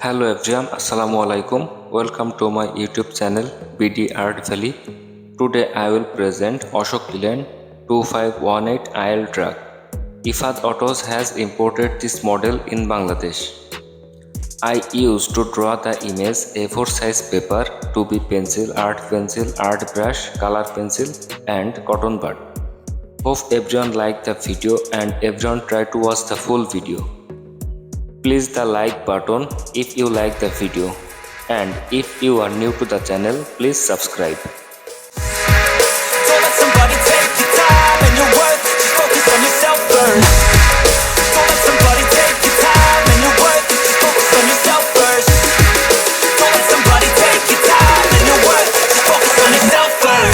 Hello everyone, Assalamu alaikum. Welcome to my YouTube channel BD Art Valley. Today I will present Ashok Leyland 2518 IL truck. Ifad Autos has imported this model in Bangladesh. I used to draw the image A4 size paper to be pencil, art brush, color pencil and cotton bud. Hope everyone liked the video and everyone try to watch the full video. Please the like button if you like the video, and if you are new to the channel, please subscribe. Don't let somebody take your time and your worth. Just focus on yourself first. Don't let somebody take your time and your worth. Just focus on yourself first. Don't let somebody take your time and your worth. Just focus on yourself first.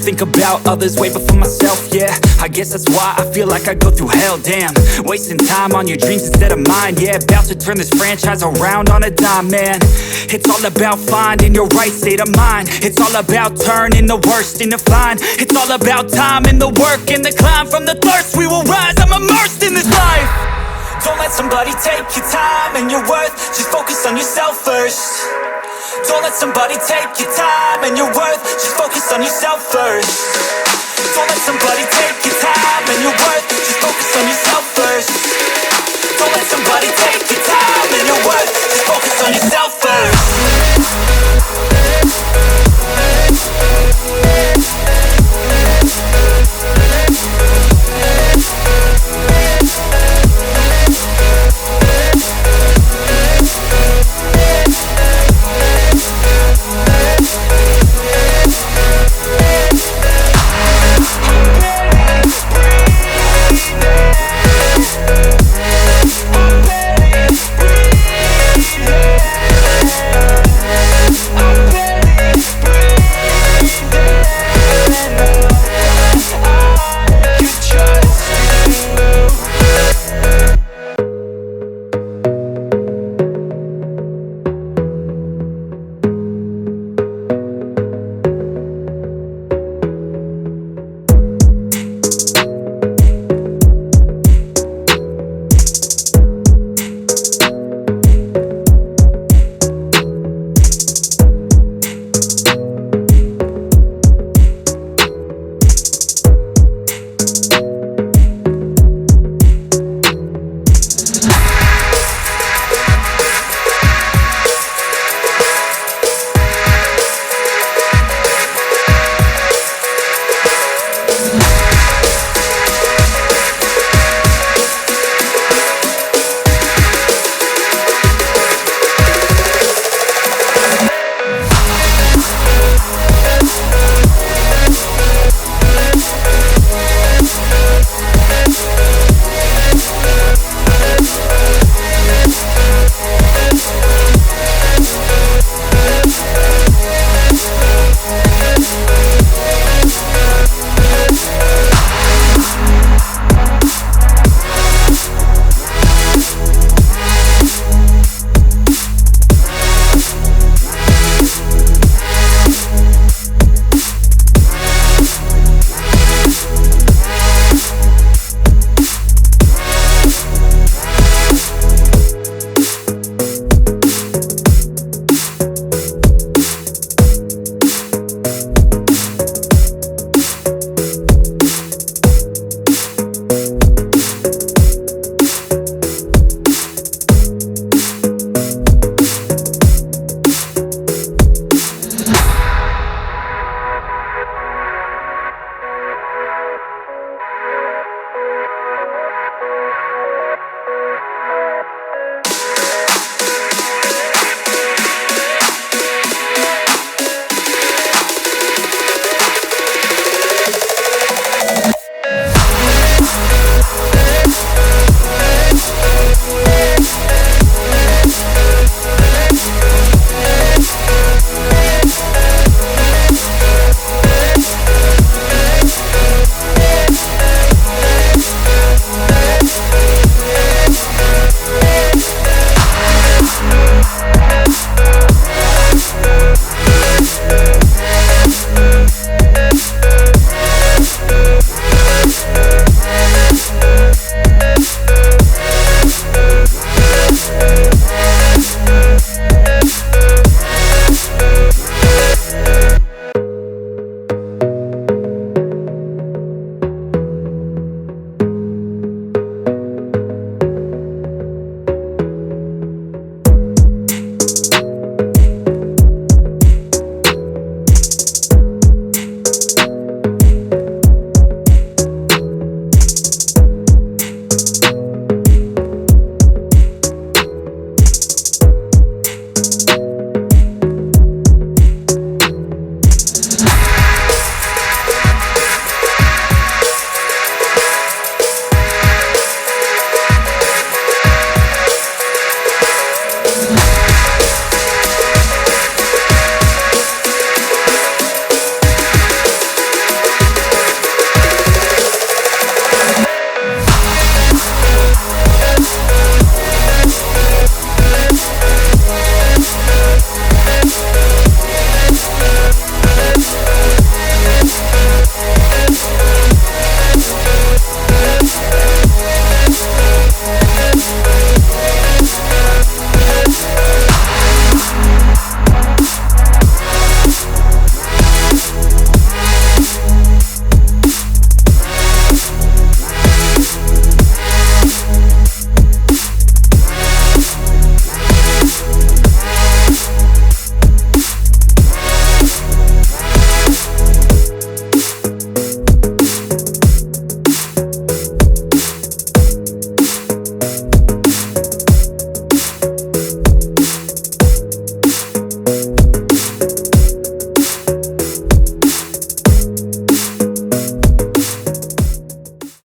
Think about others way before myself, yeah. I guess that's why I feel like I go through hell, damn. Wasting time on your dreams instead of mine, yeah. About to turn this franchise around on a dime, man. It's all about finding your right state of mind. It's all about turning the worst into fine. It's all about time and the work and the climb. From the thirst we will rise, I'm immersed in this life. Don't let somebody take your time and your worth. Just focus on yourself first. Don't let somebody take your time and your worth. Just focus on yourself first. Don't let somebody